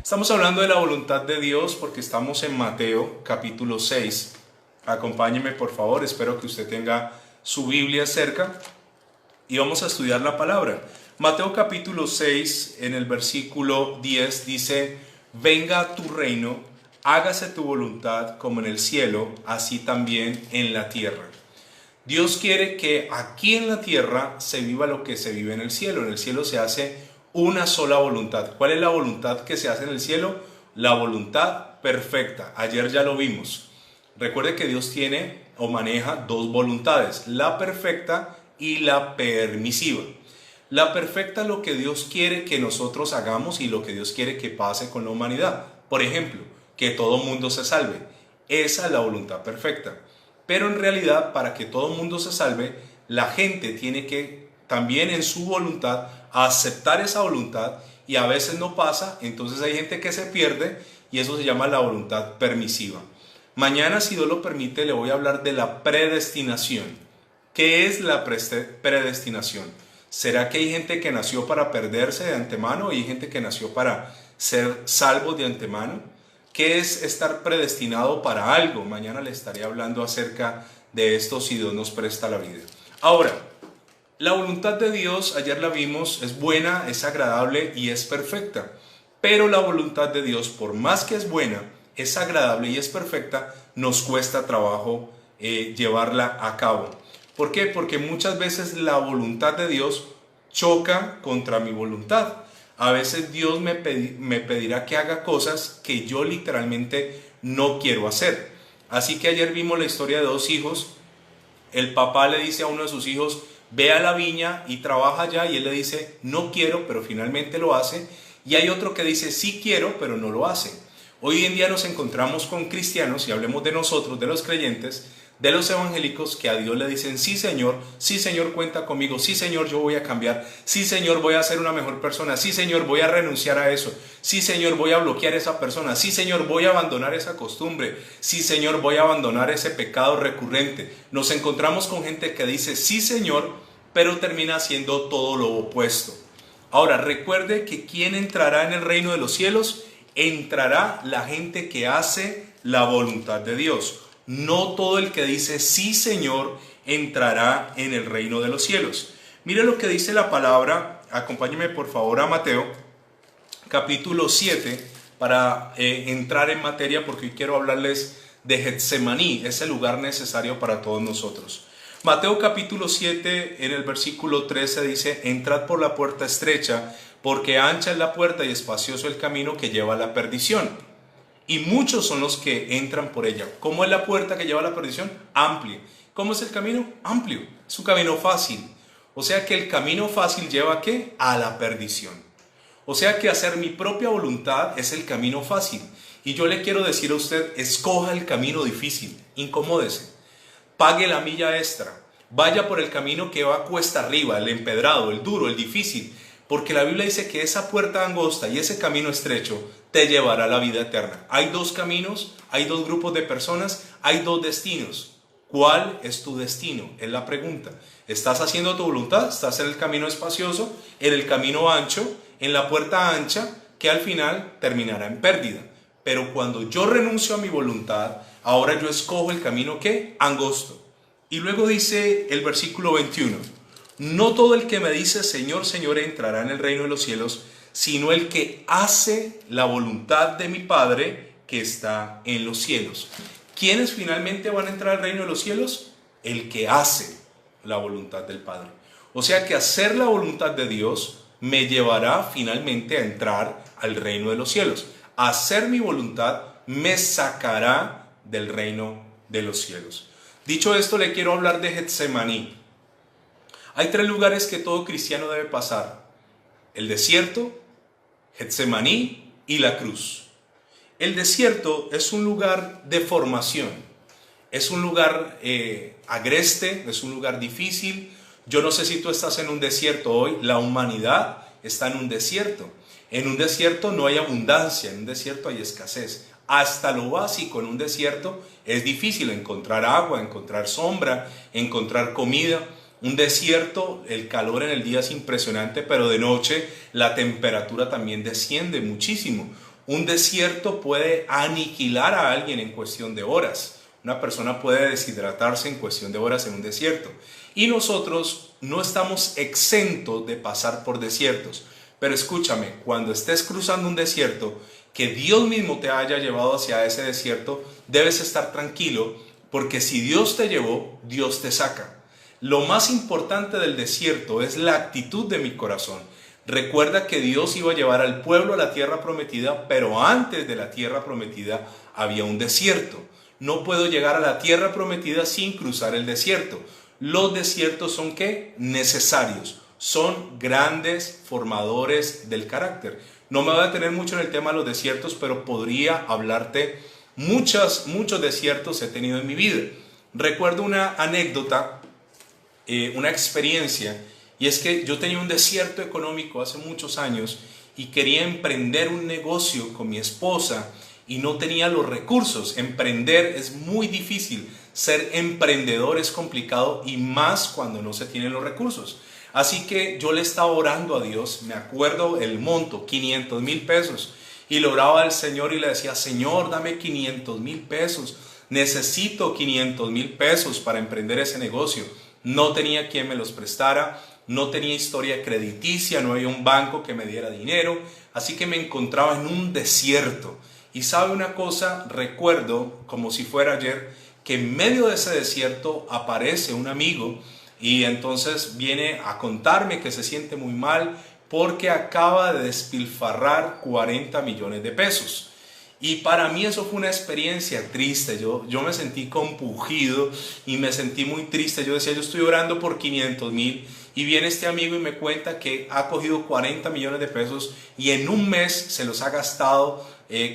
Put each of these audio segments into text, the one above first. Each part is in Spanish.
Estamos hablando de la voluntad de Dios porque estamos en Mateo capítulo 6. Acompáñeme por favor, espero que usted tenga su Biblia cerca y vamos a estudiar la palabra. Mateo capítulo 6 en el versículo 10 dice: venga tu reino, hágase tu voluntad como en el cielo, así también en la tierra. Dios quiere que aquí en la tierra se viva lo que se vive en el cielo. En el cielo se hace una sola voluntad. ¿Cuál es la voluntad que se hace en el cielo? La voluntad perfecta. Ayer ya lo vimos. Recuerde que Dios tiene o maneja dos voluntades, la perfecta y la permisiva. La perfecta es lo que Dios quiere que nosotros hagamos y lo que Dios quiere que pase con la humanidad. Por ejemplo, que todo mundo se salve. Esa es la voluntad perfecta. Pero en realidad, para que todo mundo se salve, la gente tiene que también en su voluntad aceptar esa voluntad, y a veces no pasa. Entonces hay gente que se pierde y eso se llama la voluntad permisiva. Mañana, si Dios lo permite, le voy a hablar de la predestinación. ¿Qué es la predestinación? ¿Será que hay gente que nació para perderse de antemano y hay gente que nació para ser salvos de antemano? ¿Qué es estar predestinado para algo? Mañana le estaré hablando acerca de esto si Dios nos presta la vida. Ahora, la voluntad de Dios, ayer la vimos, es buena, es agradable y es perfecta. Pero la voluntad de Dios, por más que es buena, es agradable y es perfecta, nos cuesta trabajo llevarla a cabo. ¿Por qué? Porque muchas veces la voluntad de Dios choca contra mi voluntad. A veces Dios me pedirá que haga cosas que yo literalmente no quiero hacer. Así que ayer vimos la historia de dos hijos. El papá le dice a uno de sus hijos: ve a la viña y trabaja allá, y él le dice: no quiero, pero finalmente lo hace. Y hay otro que dice: sí quiero, pero no lo hace. Hoy en día nos encontramos con cristianos, y hablemos de nosotros, de los creyentes, de los evangélicos, que a Dios le dicen: sí Señor, cuenta conmigo, sí Señor, yo voy a cambiar, sí Señor, voy a ser una mejor persona, sí Señor, voy a renunciar a eso, sí Señor, voy a bloquear a esa persona, sí Señor, voy a abandonar esa costumbre, sí Señor, voy a abandonar ese pecado recurrente. Nos encontramos con gente que dice sí Señor, pero termina haciendo todo lo opuesto. Ahora, recuerde que ¿quién entrará en el reino de los cielos? Entrará la gente que hace la voluntad de Dios. No todo el que dice sí Señor entrará en el reino de los cielos. Mire lo que dice la palabra. Acompáñeme por favor a Mateo capítulo 7 para entrar en materia, porque hoy quiero hablarles de Getsemaní, ese lugar necesario para todos nosotros. Mateo capítulo 7 en el versículo 13 dice: entrad por la puerta estrecha, porque ancha es la puerta y espacioso el camino que lleva a la perdición, y muchos son los que entran por ella. ¿Cómo es la puerta que lleva a la perdición? Amplia. ¿Cómo es el camino? Amplio. Es un camino fácil. O sea que el camino fácil lleva ¿a qué? A la perdición. O sea que hacer mi propia voluntad es el camino fácil. Y yo le quiero decir a usted: escoja el camino difícil, incomódese, pague la milla extra, vaya por el camino que va cuesta arriba, el empedrado, el duro, el difícil, porque la Biblia dice que esa puerta angosta y ese camino estrecho te llevará a la vida eterna. Hay dos caminos, hay dos grupos de personas, hay dos destinos. ¿Cuál es tu destino? Es la pregunta. ¿Estás haciendo tu voluntad? ¿Estás en el camino espacioso, en el camino ancho, en la puerta ancha, que al final terminará en pérdida? Pero cuando yo renuncio a mi voluntad, ahora yo escojo el camino ¿qué? Angosto. Y luego dice el versículo 21: no todo el que me dice Señor, Señor entrará en el reino de los cielos, sino el que hace la voluntad de mi Padre que está en los cielos. ¿Quiénes finalmente van a entrar al reino de los cielos? El que hace la voluntad del Padre. O sea que hacer la voluntad de Dios me llevará finalmente a entrar al reino de los cielos. Hacer mi voluntad me sacará del reino de los cielos. Dicho esto, le quiero hablar de Getsemaní. Hay tres lugares que todo cristiano debe pasar: el desierto, Getsemaní y la cruz. El desierto es un lugar de formación, es un lugar agreste, es un lugar difícil. Yo no sé si tú estás en un desierto hoy. La humanidad está en un desierto. En un desierto no hay abundancia, en un desierto hay escasez. Hasta lo básico en un desierto es difícil: encontrar agua, encontrar sombra, encontrar comida. Un desierto, el calor en el día es impresionante, pero de noche la temperatura también desciende muchísimo. Un desierto puede aniquilar a alguien en cuestión de horas. Una persona puede deshidratarse en cuestión de horas en un desierto. Y nosotros no estamos exentos de pasar por desiertos. Pero escúchame, cuando estés cruzando un desierto, que Dios mismo te haya llevado hacia ese desierto, debes estar tranquilo, porque si Dios te llevó, Dios te saca. Lo más importante del desierto es la actitud de mi corazón. Recuerda que Dios iba a llevar al pueblo a la tierra prometida, pero antes de la tierra prometida había un desierto. No puedo llegar a la tierra prometida sin cruzar el desierto. Los desiertos son ¿qué? Necesarios. Son grandes formadores del carácter. No me voy a detener mucho en el tema de los desiertos, pero podría hablarte muchos desiertos he tenido en mi vida. Recuerdo una anécdota, una experiencia, y es que yo tenía un desierto económico hace muchos años y quería emprender un negocio con mi esposa y no tenía los recursos. Emprender es muy difícil, ser emprendedor es complicado y más cuando no se tienen los recursos. Así que yo le estaba orando a Dios, me acuerdo el monto, 500,000 pesos, y le oraba al Señor y le decía: Señor, dame 500,000 pesos, necesito 500,000 pesos para emprender ese negocio. No tenía quien me los prestara, no tenía historia crediticia, no había un banco que me diera dinero, así que me encontraba en un desierto. Y sabe una cosa, recuerdo como si fuera ayer, que en medio de ese desierto aparece un amigo y entonces viene a contarme que se siente muy mal porque acaba de despilfarrar 40 millones de pesos. Y para mí eso fue una experiencia triste. Yo me sentí compungido y me sentí muy triste. Yo decía, yo estoy orando por 500,000 y viene este amigo y me cuenta que ha cogido 40 millones de pesos y en un mes se los ha gastado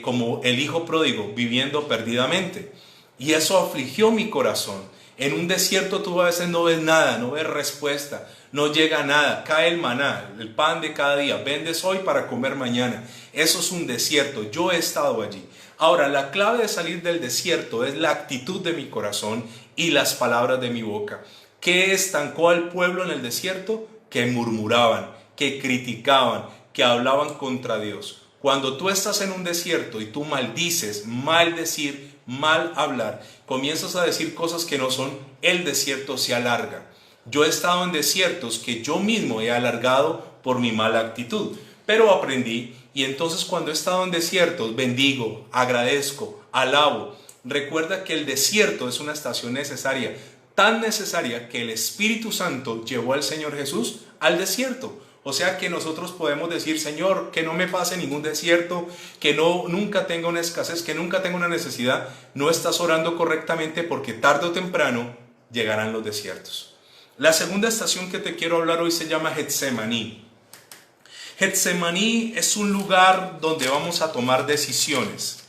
como el hijo pródigo, viviendo perdidamente. Y eso afligió mi corazón. En un desierto tú a veces no ves nada, no ves respuesta, no llega nada, cae el maná, el pan de cada día, vendes hoy para comer mañana. Eso es un desierto, yo he estado allí. Ahora, la clave de salir del desierto es la actitud de mi corazón y las palabras de mi boca. ¿Qué estancó al pueblo en el desierto? Que murmuraban, que criticaban, que hablaban contra Dios. Cuando tú estás en un desierto y tú maldices, maldecir, mal hablar, comienzas a decir cosas que no son, el desierto se alarga. Yo he estado en desiertos que yo mismo he alargado por mi mala actitud, pero aprendí, y entonces cuando he estado en desiertos bendigo, agradezco, alabo. Recuerda que el desierto es una estación necesaria, tan necesaria que el Espíritu Santo llevó al Señor Jesús al desierto. O sea que nosotros podemos decir: Señor, que no me pase ningún desierto, que nunca tenga una escasez, que nunca tenga una necesidad. No estás orando correctamente, porque tarde o temprano llegarán los desiertos. La segunda estación que te quiero hablar hoy se llama Getsemaní. Getsemaní es un lugar donde vamos a tomar decisiones.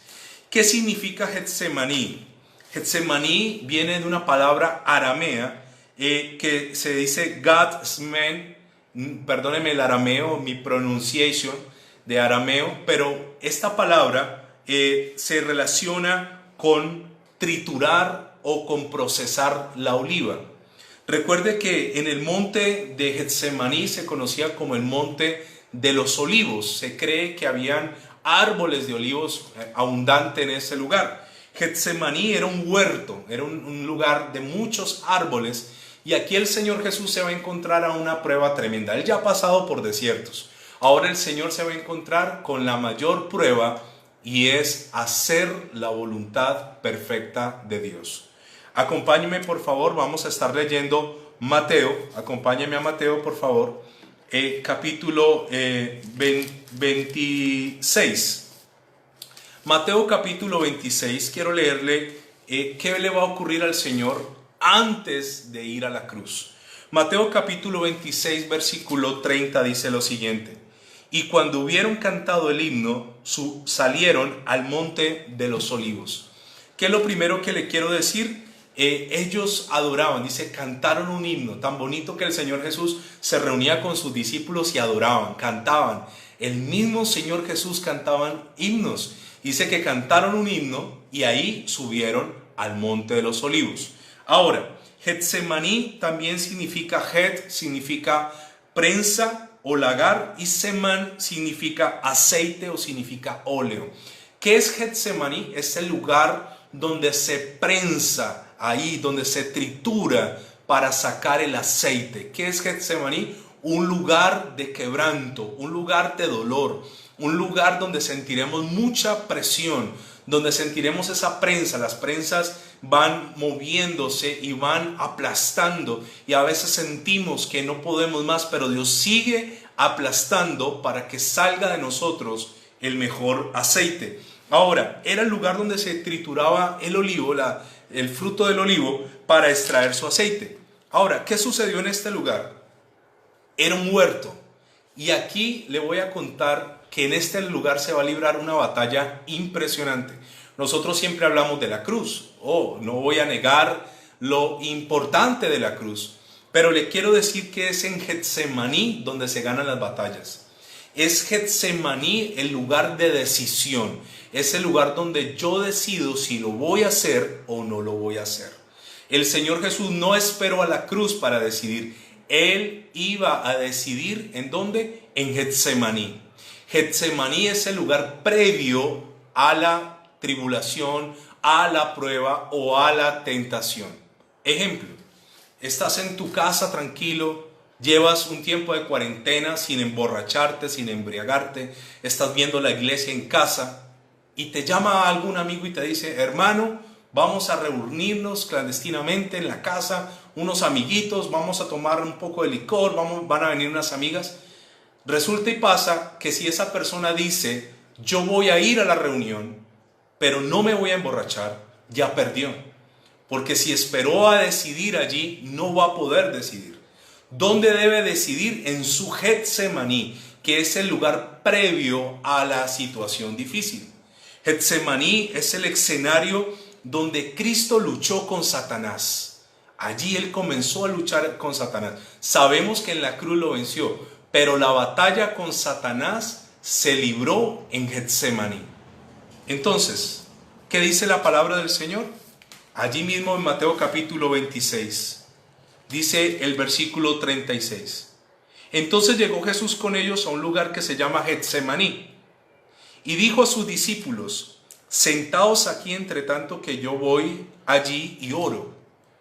¿Qué significa Getsemaní? Getsemaní viene de una palabra aramea que se dice Gatsmen. Perdóneme el arameo, mi pronunciación de arameo, pero esta palabra se relaciona con triturar o con procesar la oliva. Recuerde que en el monte de Getsemaní se conocía como el monte de los olivos. Se cree que habían árboles de olivos abundantes en ese lugar. Getsemaní era un huerto, era un lugar de muchos árboles. Y aquí el Señor Jesús se va a encontrar a una prueba tremenda. Él ya ha pasado por desiertos. Ahora el Señor se va a encontrar con la mayor prueba, y es hacer la voluntad perfecta de Dios. Acompáñeme por favor, vamos a estar leyendo Mateo. Acompáñeme a Mateo por favor, capítulo 26. Mateo capítulo 26, quiero leerle qué le va a ocurrir al Señor antes de ir a la cruz. Mateo capítulo 26 versículo 30 dice lo siguiente: y cuando hubieron cantado el himno, salieron al monte de los olivos. ¿Qué es lo primero que le quiero decir? Ellos adoraban, dice, cantaron un himno tan bonito que el Señor Jesús se reunía con sus discípulos y adoraban, cantaban. El mismo Señor Jesús cantaban himnos. Dice que cantaron un himno y ahí subieron al monte de los olivos. Ahora, Getsemaní también significa significa prensa o lagar, y seman significa aceite o significa óleo. ¿Qué es Getsemaní? Es el lugar donde se prensa, ahí donde se tritura para sacar el aceite. ¿Qué es Getsemaní? Un lugar de quebranto, un lugar de dolor, un lugar donde sentiremos mucha presión, donde sentiremos esa prensa. Las prensas van moviéndose y van aplastando, y a veces sentimos que no podemos más, pero Dios sigue aplastando para que salga de nosotros el mejor aceite. Ahora, era el lugar donde se trituraba el olivo, el fruto del olivo, para extraer su aceite. Ahora, ¿qué sucedió en este lugar? Era un huerto, y aquí le voy a contar que en este lugar se va a librar una batalla impresionante. Nosotros siempre hablamos de la cruz. No voy a negar lo importante de la cruz, pero le quiero decir que es en Getsemaní donde se ganan las batallas. Es Getsemaní el lugar de decisión. Es el lugar donde yo decido si lo voy a hacer o no lo voy a hacer. El Señor Jesús no esperó a la cruz para decidir. Él iba a decidir ¿en dónde? En Getsemaní. Getsemaní es el lugar previo a la tribulación, a la prueba o a la tentación. Ejemplo, estás en tu casa tranquilo, llevas un tiempo de cuarentena sin emborracharte, sin embriagarte, estás viendo la iglesia en casa y te llama algún amigo y te dice: hermano, vamos a reunirnos clandestinamente en la casa, unos amiguitos, vamos a tomar un poco de licor, van a venir unas amigas. Resulta y pasa que si esa persona dice: yo voy a ir a la reunión, pero no me voy a emborrachar, ya perdió. Porque si esperó a decidir allí, no va a poder decidir. ¿Dónde debe decidir? En su Getsemaní, que es el lugar previo a la situación difícil. Getsemaní es el escenario donde Cristo luchó con Satanás. Allí Él comenzó a luchar con Satanás. Sabemos que en la cruz lo venció, pero la batalla con Satanás se libró en Getsemaní. Entonces, ¿qué dice la palabra del Señor? Allí mismo en Mateo capítulo 26, dice el versículo 36. Entonces llegó Jesús con ellos a un lugar que se llama Getsemaní, y dijo a sus discípulos: sentaos aquí entre tanto que yo voy allí y oro.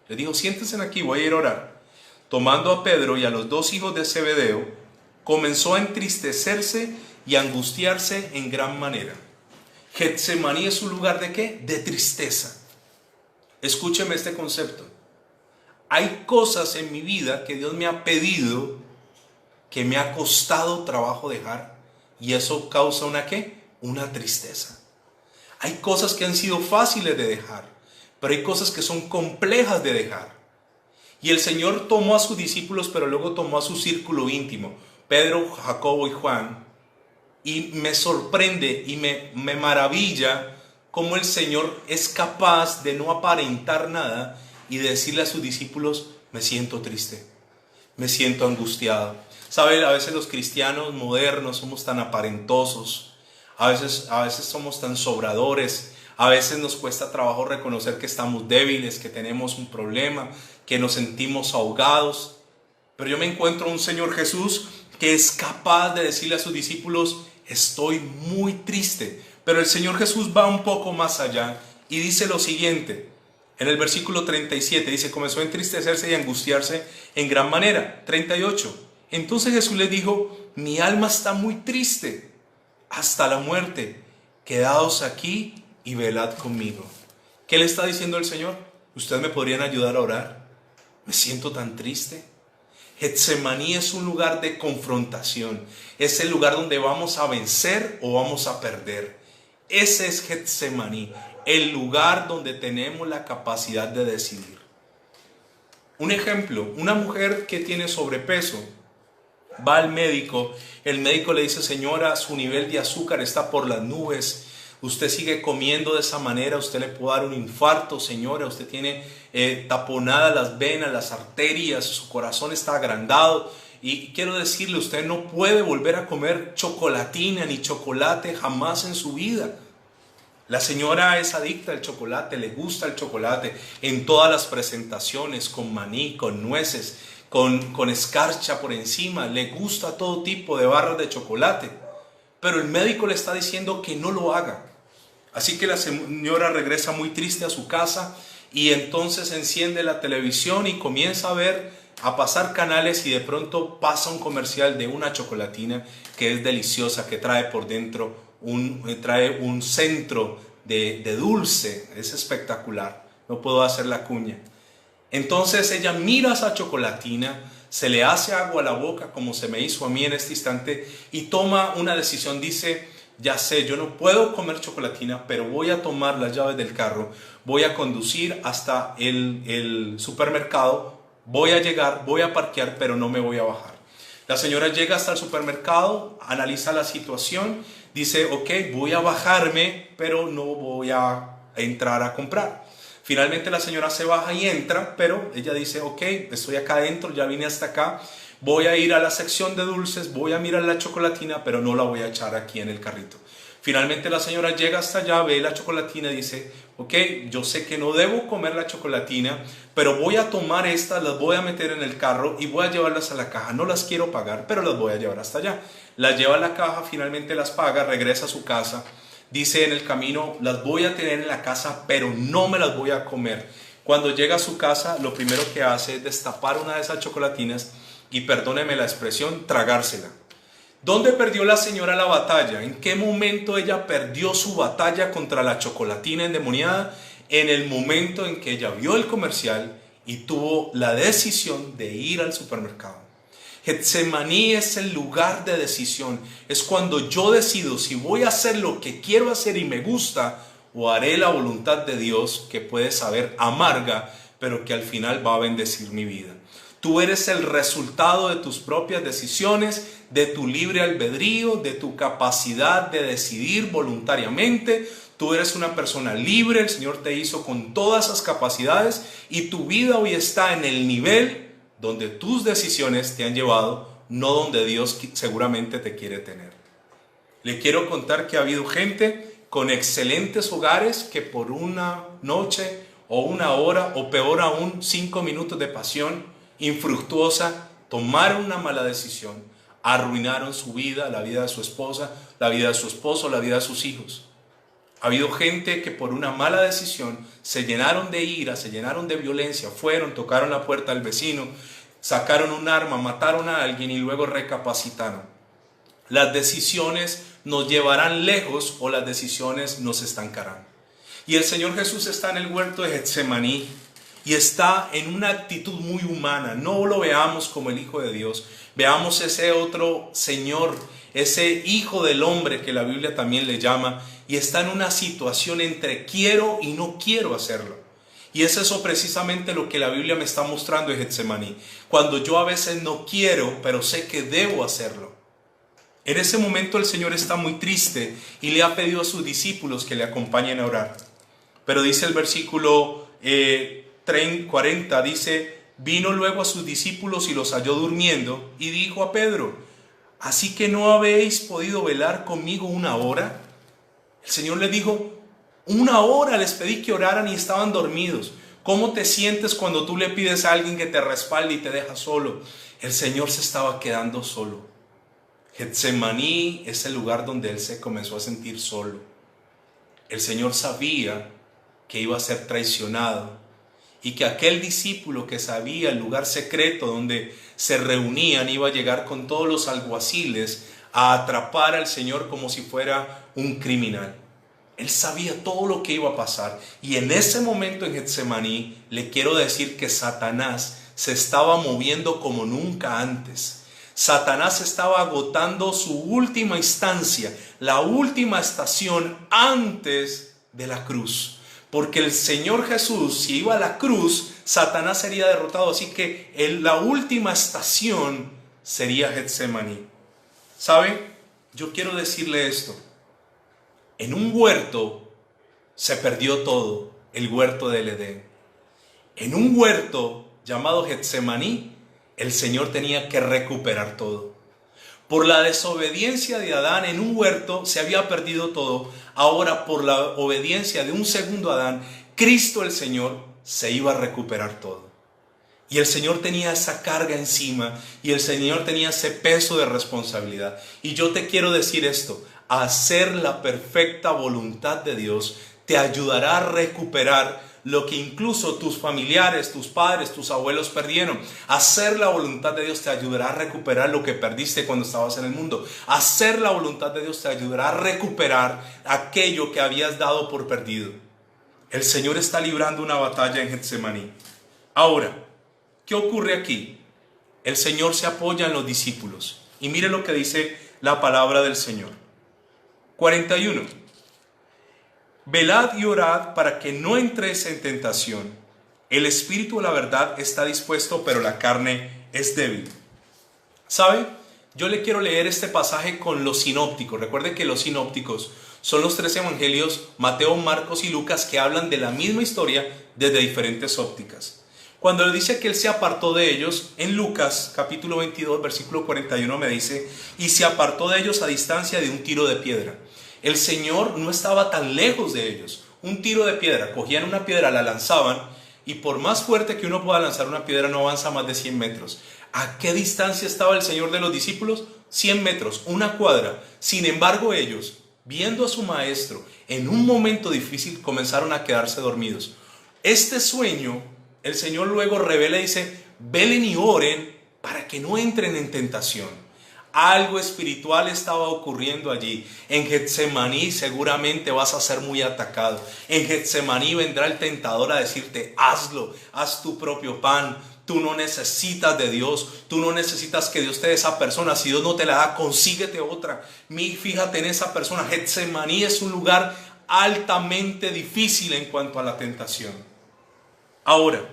Les dijo: siéntense aquí, voy a ir a orar. Tomando a Pedro y a los dos hijos de Zebedeo, comenzó a entristecerse y a angustiarse en gran manera. Getsemaní es un lugar ¿de qué? De tristeza. Escúcheme este concepto. Hay cosas en mi vida que Dios me ha pedido, que me ha costado trabajo dejar, y eso causa ¿una qué? Una tristeza. Hay cosas que han sido fáciles de dejar, pero hay cosas que son complejas de dejar. Y el Señor tomó a sus discípulos, pero luego tomó a su círculo íntimo, Pedro, Jacobo y Juan, y me sorprende y me maravilla cómo el Señor es capaz de no aparentar nada y de decirle a sus discípulos: me siento triste, me siento angustiado. ¿Sabe? A veces los cristianos modernos somos tan aparentosos, a veces somos tan sobradores, a veces nos cuesta trabajo reconocer que estamos débiles, que tenemos un problema, que nos sentimos ahogados. Pero yo me encuentro un Señor Jesús que es capaz de decirle a sus discípulos: estoy muy triste. Pero el Señor Jesús va un poco más allá y dice lo siguiente. En el versículo 37 dice: comenzó a entristecerse y a angustiarse en gran manera. 38. Entonces Jesús les dijo: mi alma está muy triste hasta la muerte. Quedaos aquí y velad conmigo. ¿Qué le está diciendo el Señor? ¿Ustedes me podrían ayudar a orar? Me siento tan triste. Getsemaní es un lugar de confrontación. Es el lugar donde vamos a vencer o vamos a perder. Ese es Getsemaní, el lugar donde tenemos la capacidad de decidir. Un ejemplo: una mujer que tiene sobrepeso va al médico, el médico le dice: señora, su nivel de azúcar está por las nubes, usted sigue comiendo de esa manera, usted le puede dar un infarto, señora, usted tiene taponadas las venas, las arterias, su corazón está agrandado. Y quiero decirle, usted no puede volver a comer chocolatina ni chocolate jamás en su vida. La señora es adicta al chocolate, le gusta el chocolate en todas las presentaciones, con maní, con nueces, con escarcha por encima. Le gusta todo tipo de barras de chocolate. Pero el médico le está diciendo que no lo haga. Así que la señora regresa muy triste a su casa y entonces enciende la televisión y comienza a pasar canales, y de pronto pasa un comercial de una chocolatina que es deliciosa, que trae por dentro trae un centro de dulce. Es espectacular, no puedo hacer la cuña. Entonces ella mira esa chocolatina, se le hace agua a la boca como se me hizo a mí en este instante, y toma una decisión. Dice: ya sé, yo no puedo comer chocolatina, pero voy a tomar las llaves del carro, voy a conducir hasta el supermercado, voy a llegar, voy a parquear, pero no me voy a bajar. La señora llega hasta el supermercado, analiza la situación, dice: ok, voy a bajarme, pero no voy a entrar a comprar. Finalmente la señora se baja y entra, pero ella dice: ok, estoy acá adentro, ya vine hasta acá, voy a ir a la sección de dulces, voy a mirar la chocolatina, pero no la voy a echar aquí en el carrito. Finalmente la señora llega hasta allá, ve la chocolatina y dice: ok, yo sé que no debo comer la chocolatina, pero voy a tomar estas, las voy a meter en el carro y voy a llevarlas a la caja. No las quiero pagar, pero las voy a llevar hasta allá. Las lleva a la caja, finalmente las paga, regresa a su casa. Dice en el camino: las voy a tener en la casa, pero no me las voy a comer. Cuando llega a su casa, lo primero que hace es destapar una de esas chocolatinas y, perdóneme la expresión, tragársela. ¿Dónde perdió la señora la batalla? ¿En qué momento ella perdió su batalla contra la chocolatina endemoniada? En el momento en que ella vio el comercial y tuvo la decisión de ir al supermercado. Getsemaní es el lugar de decisión. Es cuando yo decido si voy a hacer lo que quiero hacer y me gusta, o haré la voluntad de Dios, que puede saber amarga, pero que al final va a bendecir mi vida. Tú eres el resultado de tus propias decisiones, de tu libre albedrío, de tu capacidad de decidir voluntariamente. Tú eres una persona libre, el Señor te hizo con todas esas capacidades, y tu vida hoy está en el nivel donde tus decisiones te han llevado, no donde Dios seguramente te quiere tener. Le quiero contar que ha habido gente con excelentes hogares que por una noche o una hora, o peor aún, 5 minutos de pasión infructuosa, tomaron una mala decisión, arruinaron su vida, la vida de su esposa, la vida de su esposo, la vida de sus hijos. Ha habido gente que por una mala decisión se llenaron de ira, se llenaron de violencia, fueron, tocaron la puerta del vecino, sacaron un arma, mataron a alguien y luego recapacitaron. Las decisiones nos llevarán lejos, o las decisiones nos estancarán. Y el Señor Jesús está en el huerto de Getsemaní y está en una actitud muy humana. No lo veamos como el Hijo de Dios, veamos ese otro Señor, ese Hijo del Hombre que la Biblia también le llama, y está en una situación entre quiero y no quiero hacerlo. Y es eso precisamente lo que la Biblia me está mostrando en Getsemaní, cuando yo a veces no quiero, pero sé que debo hacerlo. En ese momento el Señor está muy triste y le ha pedido a sus discípulos que le acompañen a orar. Pero dice el versículo 40, dice: vino luego a sus discípulos y los halló durmiendo, y dijo a Pedro: ¿así que no habéis podido velar conmigo una hora? El Señor les dijo: 1 hora les pedí que oraran y estaban dormidos. ¿Cómo te sientes cuando tú le pides a alguien que te respalde y te deja solo? El Señor se estaba quedando solo. Getsemaní es el lugar donde Él se comenzó a sentir solo. El Señor sabía que iba a ser traicionado, y que aquel discípulo que sabía el lugar secreto donde se reunían iba a llegar con todos los alguaciles a atrapar al Señor como si fuera un criminal. Él sabía todo lo que iba a pasar, y en ese momento en Getsemaní le quiero decir que Satanás se estaba moviendo como nunca antes. Satanás estaba agotando su última instancia, la última estación antes de la cruz. Porque el Señor Jesús, si iba a la cruz, Satanás sería derrotado. Así que la última estación sería Getsemaní. ¿Sabe? Yo quiero decirle esto. En un huerto se perdió todo, el huerto del Edén. En un huerto llamado Getsemaní, el Señor tenía que recuperar todo. Por la desobediencia de Adán en un huerto se había perdido todo. Ahora, por la obediencia de un segundo Adán, Cristo el Señor se iba a recuperar todo. Y el Señor tenía esa carga encima, y el Señor tenía ese peso de responsabilidad. Y yo te quiero decir esto: hacer la perfecta voluntad de Dios te ayudará a recuperar lo que incluso tus familiares, tus padres, tus abuelos perdieron. Hacer la voluntad de Dios te ayudará a recuperar lo que perdiste cuando estabas en el mundo. Hacer la voluntad de Dios te ayudará a recuperar aquello que habías dado por perdido. El Señor está librando una batalla en Getsemaní. Ahora, ¿qué ocurre aquí? El Señor se apoya en los discípulos. Y mire lo que dice la palabra del Señor. 41. Velad y orad para que no entréis en tentación. El espíritu de la verdad está dispuesto, pero la carne es débil. ¿Sabe? Yo le quiero leer este pasaje con los sinópticos. Recuerde que los sinópticos son los 3 evangelios, Mateo, Marcos y Lucas, que hablan de la misma historia desde diferentes ópticas. Cuando le dice que él se apartó de ellos, en Lucas capítulo 22, versículo 41 me dice: y se apartó de ellos a distancia de un tiro de piedra. El Señor no estaba tan lejos de ellos. Un tiro de piedra, cogían una piedra, la lanzaban, y por más fuerte que uno pueda lanzar una piedra, no avanza más de 100 metros. ¿A qué distancia estaba el Señor de los discípulos? 100 metros, una cuadra. Sin embargo, ellos, viendo a su maestro en un momento difícil, comenzaron a quedarse dormidos. Este sueño, el Señor luego revela y dice: velen y oren para que no entren en tentación. Algo espiritual estaba ocurriendo allí. En Getsemaní seguramente vas a ser muy atacado. En Getsemaní vendrá el tentador a decirte: hazlo, haz tu propio pan. Tú no necesitas de Dios, tú no necesitas que Dios te dé esa persona. Si Dios no te la da, consíguete otra. Fíjate en esa persona. Getsemaní es un lugar altamente difícil en cuanto a la tentación. Ahora,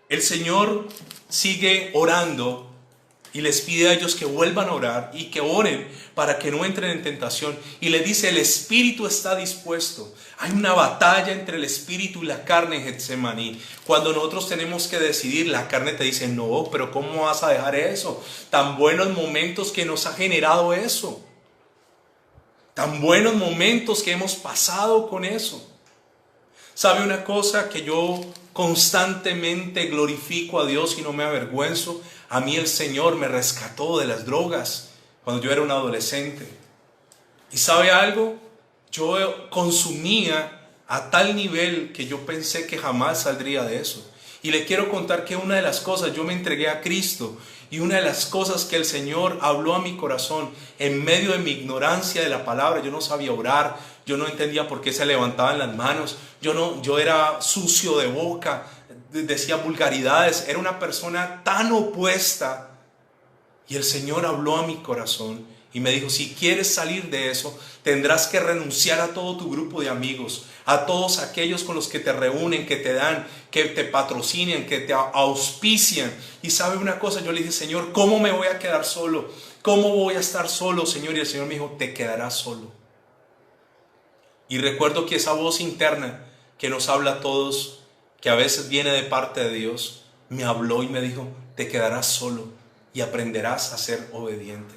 el Señor sigue orando y les pide a ellos que vuelvan a orar y que oren para que no entren en tentación. Y les dice: el espíritu está dispuesto. Hay una batalla entre el espíritu y la carne en Getsemaní. Cuando nosotros tenemos que decidir, la carne te dice: no, pero ¿cómo vas a dejar eso? Tan buenos momentos que nos ha generado eso. Tan buenos momentos que hemos pasado con eso. ¿Sabe una cosa? Que yo constantemente glorifico a Dios y no me avergüenzo. A mí el Señor me rescató de las drogas cuando yo era un adolescente. ¿Y sabe algo? Yo consumía a tal nivel que yo pensé que jamás saldría de eso. Y le quiero contar que una de las cosas, yo me entregué a Cristo, y una de las cosas que el Señor habló a mi corazón en medio de mi ignorancia de la palabra, yo no sabía orar, yo no entendía por qué se levantaban las manos, yo era sucio de boca, decía vulgaridades, era una persona tan opuesta. Y el Señor habló a mi corazón y me dijo: si quieres salir de eso, tendrás que renunciar a todo tu grupo de amigos, a todos aquellos con los que te reúnen, que te dan, que te patrocinan, que te auspician. Y sabe una cosa, yo le dije: Señor, ¿cómo me voy a quedar solo? ¿Cómo voy a estar solo, Señor? Y el Señor me dijo: te quedarás solo. Y recuerdo que esa voz interna que nos habla a todos, que a veces viene de parte de Dios, me habló y me dijo: te quedarás solo y aprenderás a ser obediente.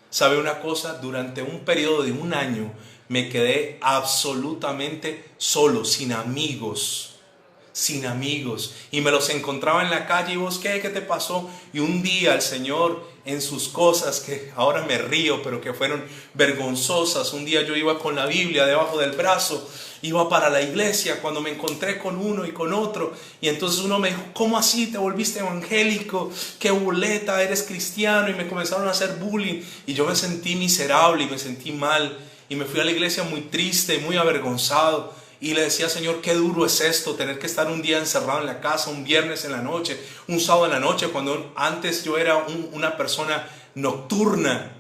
¿Sabe una cosa? Durante un periodo de 1 año me quedé absolutamente solo, sin amigos. Y me los encontraba en la calle. ¿Y vos qué te pasó? Y un día el Señor, en sus cosas que ahora me río, pero que fueron vergonzosas, un día yo iba con la Biblia debajo del brazo, iba para la iglesia, cuando me encontré con uno y con otro, y entonces uno me dijo: ¿cómo así te volviste evangélico? ¡Qué boleta, eres cristiano! Y me comenzaron a hacer bullying, y yo me sentí miserable y me sentí mal, y me fui a la iglesia muy triste, muy avergonzado. Y le decía: Señor, qué duro es esto, tener que estar un día encerrado en la casa, un viernes en la noche, un sábado en la noche, cuando antes yo era una persona nocturna.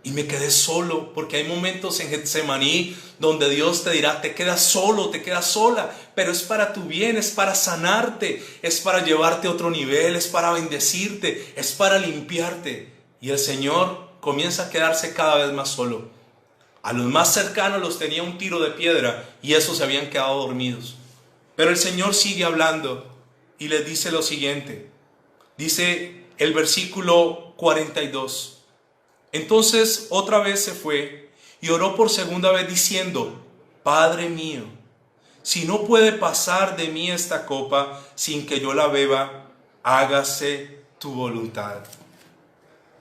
Y me quedé solo, porque hay momentos en Getsemaní donde Dios te dirá: te quedas solo, te quedas sola, pero es para tu bien, es para sanarte, es para llevarte a otro nivel, es para bendecirte, es para limpiarte. Y el Señor comienza a quedarse cada vez más solo. A los más cercanos los tenía un tiro de piedra y esos se habían quedado dormidos. Pero el Señor sigue hablando y les dice lo siguiente. Dice el versículo 42. Entonces otra vez se fue y oró por segunda vez diciendo: Padre mío, si no puede pasar de mí esta copa sin que yo la beba, hágase tu voluntad.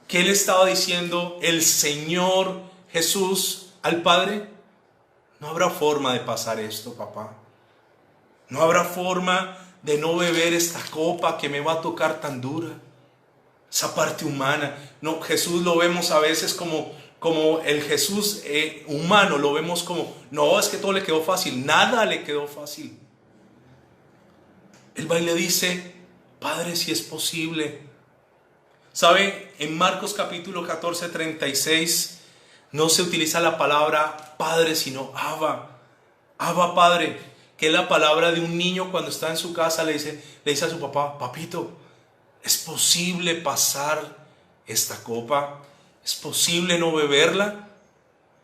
¿Qué le estaba diciendo el Señor Jesús al Padre? No habrá forma de pasar esto, papá. No habrá forma de no beber esta copa que me va a tocar tan dura. Esa parte humana. No, Jesús lo vemos a veces como el Jesús humano. Lo vemos como, no, es que todo le quedó fácil. Nada le quedó fácil. Él va y le dice: Padre, si es posible. ¿Sabe? En Marcos capítulo 14, 36 no se utiliza la palabra Padre, sino Abba. Abba, Padre, que es la palabra de un niño cuando está en su casa, le dice a su papá: Papito, ¿es posible pasar esta copa? ¿Es posible no beberla?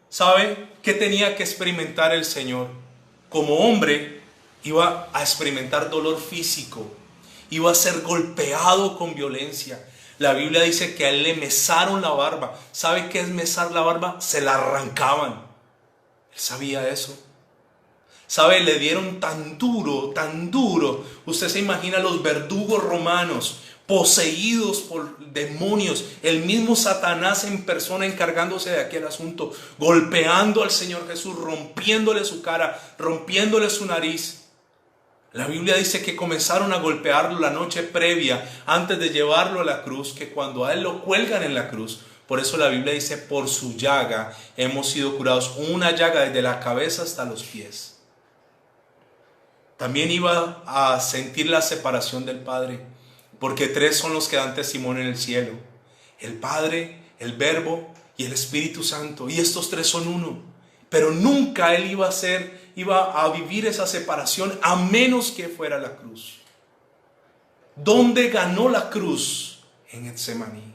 ¿Sabe qué tenía que experimentar el Señor? Como hombre iba a experimentar dolor físico, iba a ser golpeado con violencia. La Biblia dice que a él le mesaron la barba. ¿Sabe qué es mesar la barba? Se la arrancaban. Él sabía eso. ¿Sabe? Le dieron tan duro, tan duro. Usted se imagina los verdugos romanos poseídos por demonios, el mismo Satanás en persona encargándose de aquel asunto, golpeando al Señor Jesús, rompiéndole su cara, rompiéndole su nariz. La Biblia dice que comenzaron a golpearlo la noche previa antes de llevarlo a la cruz, que cuando a él lo cuelgan en la cruz, por eso la Biblia dice: por su llaga hemos sido curados. Una llaga desde la cabeza hasta los pies. También iba a sentir la separación del Padre, porque tres son los que dan testimonio en el cielo: el Padre, el Verbo y el Espíritu Santo. Y estos tres son uno. Pero nunca él iba a vivir esa separación a menos que fuera la cruz. ¿Dónde ganó la cruz? En Getsemaní.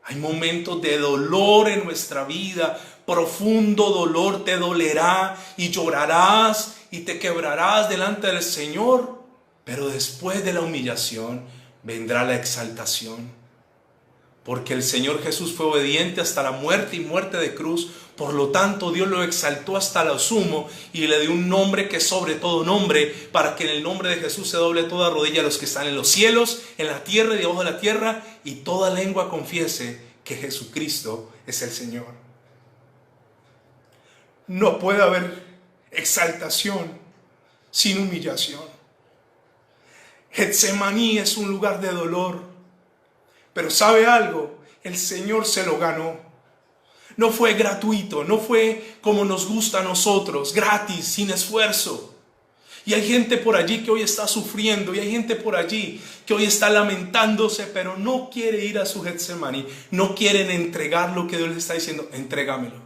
Hay momentos de dolor en nuestra vida, profundo dolor. Te dolerá y llorarás y te quebrarás delante del Señor, pero después de la humillación vendrá la exaltación, porque el Señor Jesús fue obediente hasta la muerte y muerte de cruz. Por lo tanto, Dios lo exaltó hasta lo sumo y le dio un nombre que es sobre todo nombre, para que en el nombre de Jesús se doble toda rodilla a los que están en los cielos, en la tierra y debajo de la tierra, y toda lengua confiese que Jesucristo es el Señor. No puede haber exaltación sin humillación. Getsemaní es un lugar de dolor, pero ¿sabe algo? El Señor se lo ganó. No fue gratuito, no fue como nos gusta a nosotros, gratis, sin esfuerzo. Y hay gente por allí que hoy está sufriendo, y hay gente por allí que hoy está lamentándose, pero no quiere ir a su Getsemaní, no quieren entregar lo que Dios les está diciendo: entrégamelo.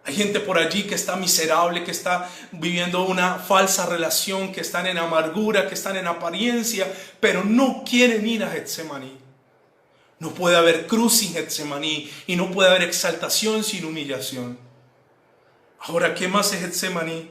Hay gente por allí que está miserable, que está viviendo una falsa relación, que están en amargura, que están en apariencia, pero no quieren ir a Getsemaní. No puede haber cruz sin Getsemaní, y no puede haber exaltación sin humillación. Ahora, ¿qué más es Getsemaní?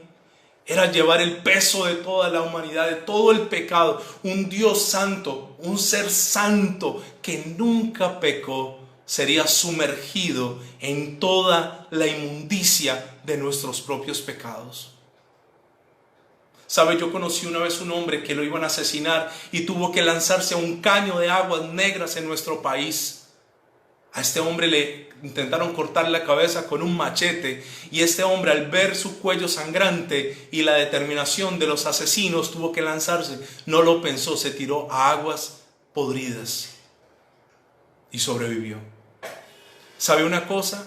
Era llevar el peso de toda la humanidad, de todo el pecado. Un Dios santo, un ser santo que nunca pecó, sería sumergido en toda la inmundicia de nuestros propios pecados. ¿Sabe? Yo conocí una vez un hombre que lo iban a asesinar y tuvo que lanzarse a un caño de aguas negras en nuestro país. A este hombre le intentaron cortar la cabeza con un machete, y este hombre, al ver su cuello sangrante y la determinación de los asesinos, tuvo que lanzarse. No lo pensó, se tiró a aguas podridas y sobrevivió. ¿Sabe una cosa?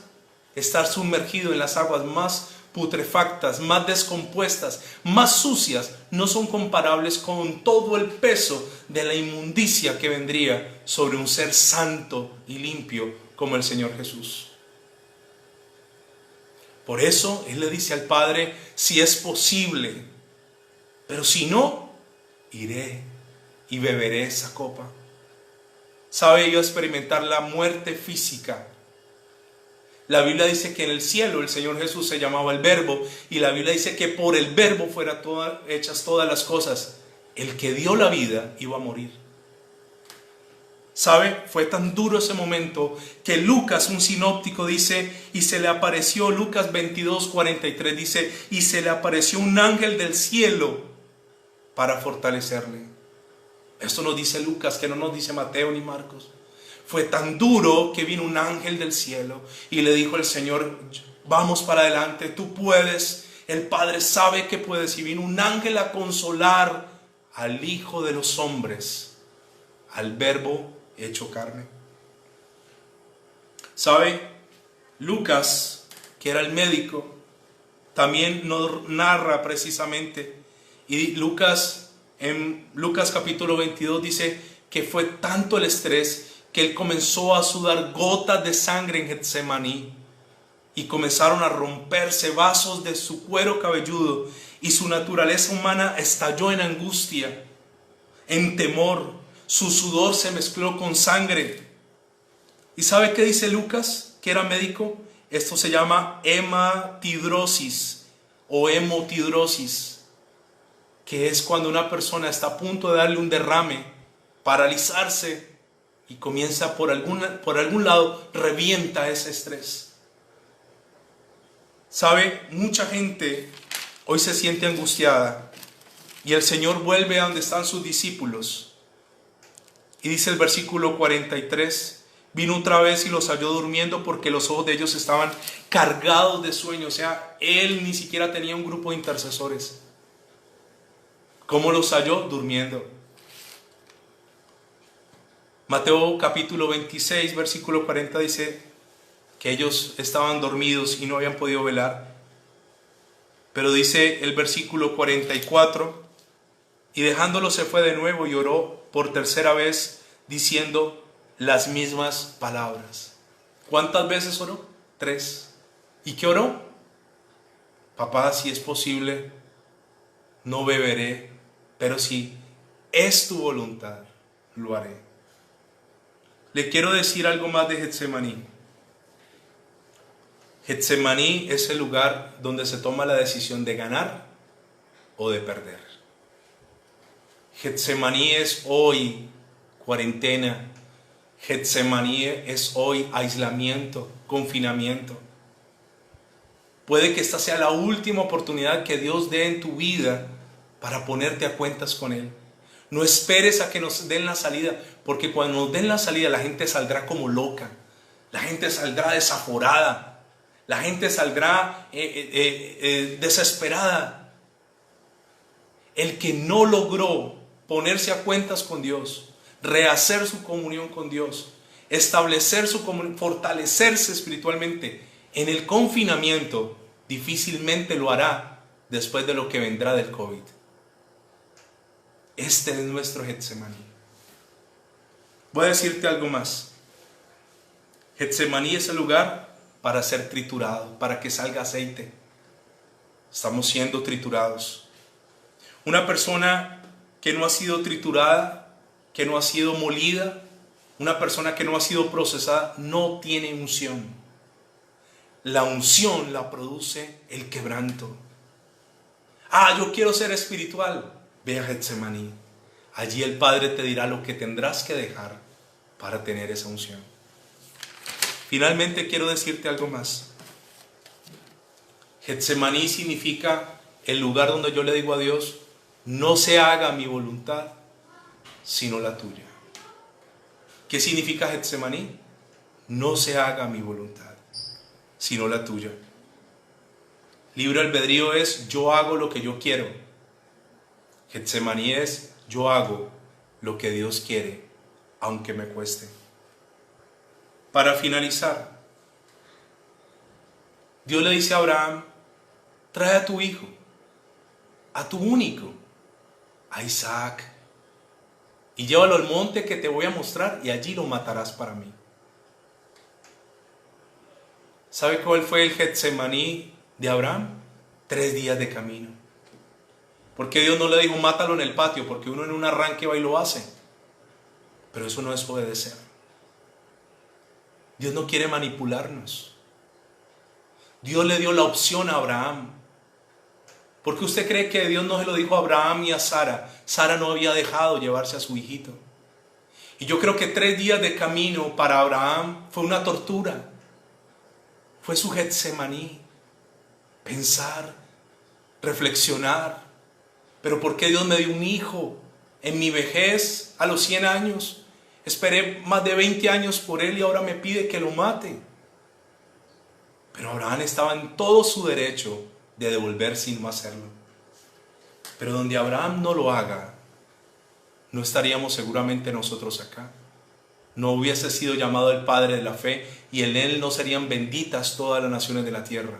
Estar sumergido en las aguas más putrefactas, más descompuestas, más sucias, no son comparables con todo el peso de la inmundicia que vendría sobre un ser santo y limpio como el Señor Jesús. Por eso Él le dice al Padre: si es posible, pero si no, iré y beberé esa copa. ¿Sabe? Iba a experimentar la muerte física. La Biblia dice que en el cielo el Señor Jesús se llamaba el Verbo, y la Biblia dice que por el Verbo fueran hechas todas las cosas. El que dio la vida iba a morir. ¿Sabe? Fue tan duro ese momento que Lucas, un sinóptico, dice, y se le apareció, Lucas 22:43 dice, y se le apareció un ángel del cielo para fortalecerle. Esto nos dice Lucas, que no nos dice Mateo ni Marcos. Fue tan duro que vino un ángel del cielo y le dijo el Señor, vamos para adelante, tú puedes, el Padre sabe que puedes. Y vino un ángel a consolar al Hijo de los hombres, al Verbo hecho carne. ¿Sabe? Lucas, que era el médico, también nos narra precisamente, y Lucas, en Lucas capítulo 22 dice que fue tanto el estrés que él comenzó a sudar gotas de sangre en Getsemaní y comenzaron a romperse vasos de su cuero cabelludo y su naturaleza humana estalló en angustia, en temor. Su sudor se mezcló con sangre. ¿Y sabe qué dice Lucas, que era médico? Esto se llama hematidrosis o hemotidrosis, que es cuando una persona está a punto de darle un derrame, paralizarse, y comienza por algún lado, revienta ese estrés. ¿Sabe? Mucha gente hoy se siente angustiada y el Señor vuelve a donde están sus discípulos. Y dice el versículo 43, vino otra vez y los halló durmiendo porque los ojos de ellos estaban cargados de sueño. O sea, Él ni siquiera tenía un grupo de intercesores. ¿Cómo los halló? Durmiendo. Mateo capítulo 26, versículo 40 dice que ellos estaban dormidos y no habían podido velar. Pero dice el versículo 44, y dejándolo se fue de nuevo y oró por tercera vez diciendo las mismas palabras. ¿Cuántas veces oró? 3. ¿Y qué oró? Papá, si es posible, no beberé, pero si es tu voluntad, lo haré. Le quiero decir algo más de Getsemaní. Getsemaní es el lugar donde se toma la decisión de ganar o de perder. Getsemaní es hoy cuarentena. Getsemaní es hoy aislamiento, confinamiento. Puede que esta sea la última oportunidad que Dios dé en tu vida para ponerte a cuentas con Él. No esperes a que nos den la salida, porque cuando nos den la salida la gente saldrá como loca, la gente saldrá desaforada, la gente saldrá desesperada. El que no logró ponerse a cuentas con Dios, rehacer su comunión con Dios, establecer su comunión, fortalecerse espiritualmente en el confinamiento, difícilmente lo hará después de lo que vendrá del COVID. Este es nuestro Getsemaní. Voy a decirte algo más. Getsemaní es el lugar para ser triturado, para que salga aceite. Estamos siendo triturados. Una persona que no ha sido triturada, que no ha sido molida, una persona que no ha sido procesada, no tiene unción. La unción la produce el quebranto. Yo quiero ser espiritual. Ve a Getsemaní. Allí el Padre te dirá lo que tendrás que dejar para tener esa unción. Finalmente quiero decirte algo más. Getsemaní significa el lugar donde yo le digo a Dios, no se haga mi voluntad, sino la tuya. ¿Qué significa Getsemaní? No se haga mi voluntad, sino la tuya. Libre albedrío es yo hago lo que yo quiero. Getsemaní es yo hago lo que Dios quiere, aunque me cueste. Para finalizar, Dios le dice a Abraham, trae a tu hijo, a tu único, a Isaac, y llévalo al monte que te voy a mostrar y allí lo matarás para mí. ¿Sabe cuál fue el Getsemaní de Abraham? 3 días de camino. ¿Por qué Dios no le dijo mátalo en el patio? Porque uno en un arranque va y lo hace. Pero eso no es obedecer. Dios no quiere manipularnos. Dios le dio la opción a Abraham. ¿Por qué usted cree que Dios no se lo dijo a Abraham y a Sara? Sara no había dejado llevarse a su hijito. Y yo creo que 3 días de camino para Abraham fue una tortura. Fue su Getsemaní. Pensar, reflexionar. Pero ¿por qué Dios me dio un hijo en mi vejez a los 100 años? Esperé más de 20 años por él y ahora me pide que lo mate. Pero Abraham estaba en todo su derecho de devolver sin no hacerlo. Pero donde Abraham no lo haga, no estaríamos seguramente nosotros acá. No hubiese sido llamado el Padre de la fe y en él no serían benditas todas las naciones de la tierra.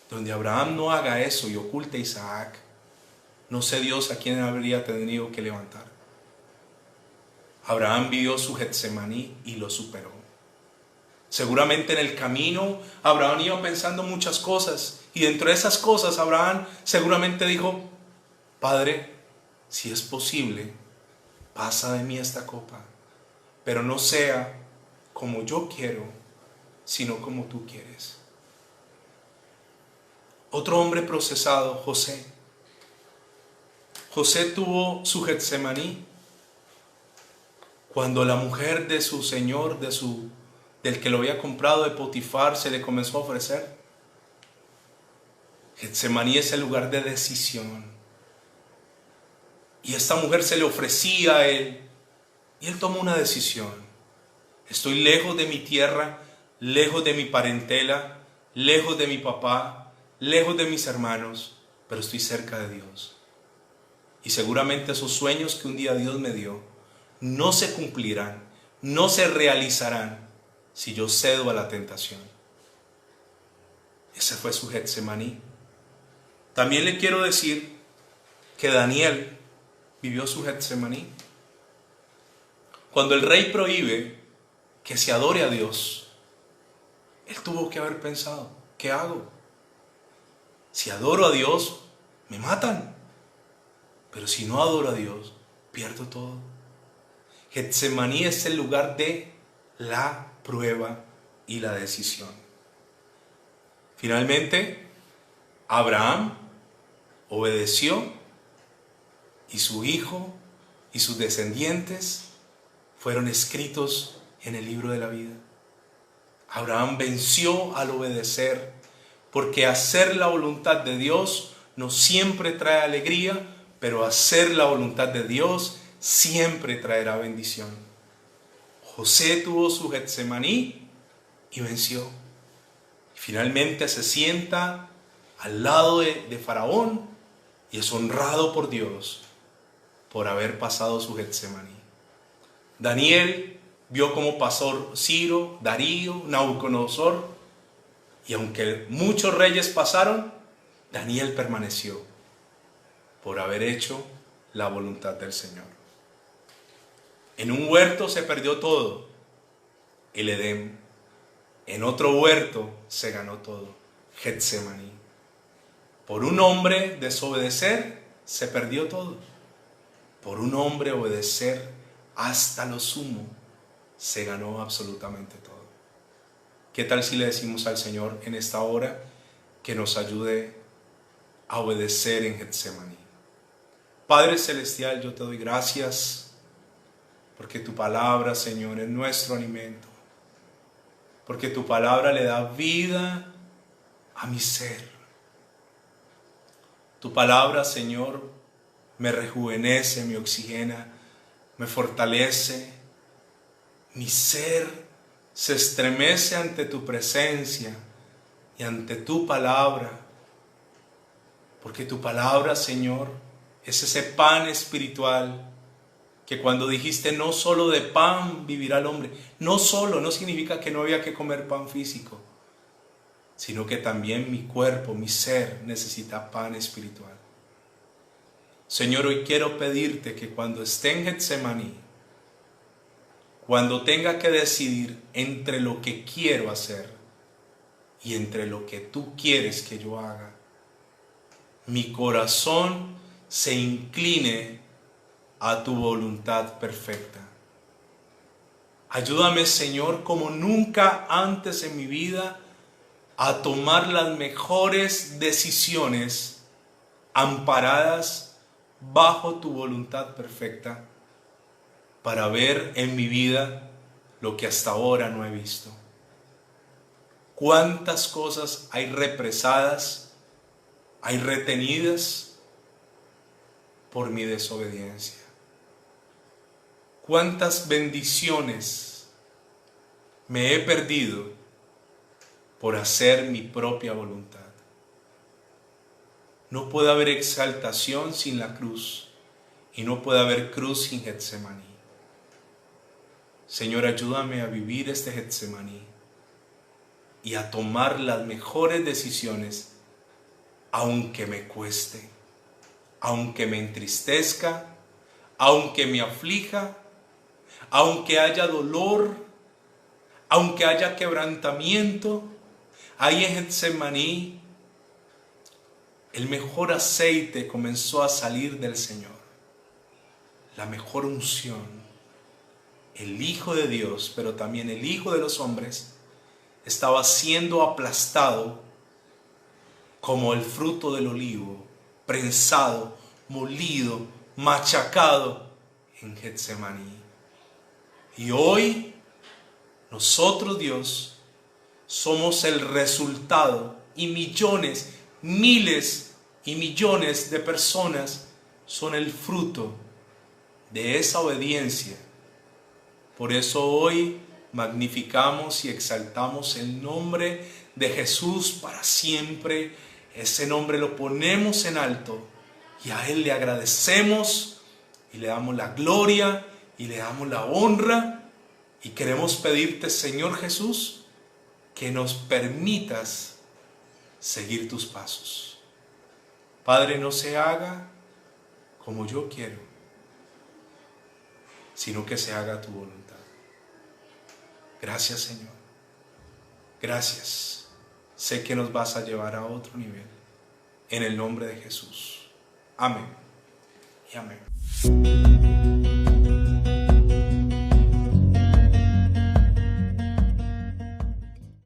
Donde Abraham no haga eso y oculte a Isaac, no sé Dios a quién habría tenido que levantar. Abraham vivió su Getsemaní y lo superó. Seguramente en el camino Abraham iba pensando muchas cosas y dentro de esas cosas Abraham seguramente dijo: Padre, si es posible, pasa de mí esta copa, pero no sea como yo quiero, sino como tú quieres. Otro hombre procesado, José. José tuvo su Getsemaní cuando la mujer de su señor, del que lo había comprado, de Potifar, se le comenzó a ofrecer. Getsemaní es el lugar de decisión. Y esta mujer se le ofrecía a él y él tomó una decisión. Estoy lejos de mi tierra, lejos de mi parentela, lejos de mi papá, lejos de mis hermanos, pero estoy cerca de Dios. Y seguramente esos sueños que un día Dios me dio no se cumplirán, no se realizarán si yo cedo a la tentación. Ese fue su Getsemaní. También le quiero decir que Daniel vivió su Getsemaní. Cuando el rey prohíbe que se adore a Dios, él tuvo que haber pensado: ¿qué hago? Si adoro a Dios, me matan. Pero si no adoro a Dios, pierdo todo. Getsemaní es el lugar de la prueba y la decisión. Finalmente, Abraham obedeció y su hijo y sus descendientes fueron escritos en el libro de la vida. Abraham venció al obedecer, porque hacer la voluntad de Dios no siempre trae alegría, pero hacer la voluntad de Dios siempre traerá bendición. José tuvo su Getsemaní y venció. Finalmente se sienta al lado de Faraón y es honrado por Dios por haber pasado su Getsemaní. Daniel vio cómo pasó Ciro, Darío, Nabucodonosor, y aunque muchos reyes pasaron, Daniel permaneció por haber hecho la voluntad del Señor. En un huerto se perdió todo, el Edén. En otro huerto se ganó todo, Getsemaní. Por un hombre desobedecer se perdió todo. Por un hombre obedecer hasta lo sumo se ganó absolutamente todo. ¿Qué tal si le decimos al Señor en esta hora que nos ayude a obedecer en Getsemaní? Padre Celestial, yo te doy gracias porque tu palabra, Señor, es nuestro alimento. Porque tu palabra le da vida a mi ser. Tu palabra, Señor, me rejuvenece, me oxigena, me fortalece. Mi ser se estremece ante tu presencia y ante tu palabra. Porque tu palabra, Señor, es ese pan espiritual que cuando dijiste no solo de pan vivirá el hombre, no significa que no había que comer pan físico, sino que también mi cuerpo, mi ser necesita pan espiritual. Señor, hoy quiero pedirte que cuando esté en Getsemaní, cuando tenga que decidir entre lo que quiero hacer y entre lo que tú quieres que yo haga, mi corazón se incline a tu voluntad perfecta. Ayúdame, Señor, como nunca antes en mi vida, a tomar las mejores decisiones amparadas bajo tu voluntad perfecta, para ver en mi vida lo que hasta ahora no he visto. ¿Cuántas cosas hay represadas, hay retenidas por mi desobediencia? ¿Cuántas bendiciones me he perdido por hacer mi propia voluntad? No puede haber exaltación sin la cruz y no puede haber cruz sin Getsemaní. Señor, ayúdame a vivir este Getsemaní y a tomar las mejores decisiones, aunque me cueste, aunque me entristezca, aunque me aflija, aunque haya dolor, aunque haya quebrantamiento. Ahí en Getsemaní el mejor aceite comenzó a salir del Señor, la mejor unción. El Hijo de Dios, pero también el Hijo de los hombres, estaba siendo aplastado como el fruto del olivo, prensado, molido, machacado en Getsemaní. Y hoy nosotros, Dios, somos el resultado, y millones, miles y millones de personas son el fruto de esa obediencia. Por eso hoy magnificamos y exaltamos el nombre de Jesús para siempre. Ese nombre lo ponemos en alto y a Él le agradecemos y le damos la gloria y le damos la honra. Y queremos pedirte, Señor Jesús, que nos permitas seguir tus pasos. Padre, no se haga como yo quiero, sino que se haga tu voluntad. Gracias, Señor. Gracias. Sé que nos vas a llevar a otro nivel. En el nombre de Jesús. Amén y amén.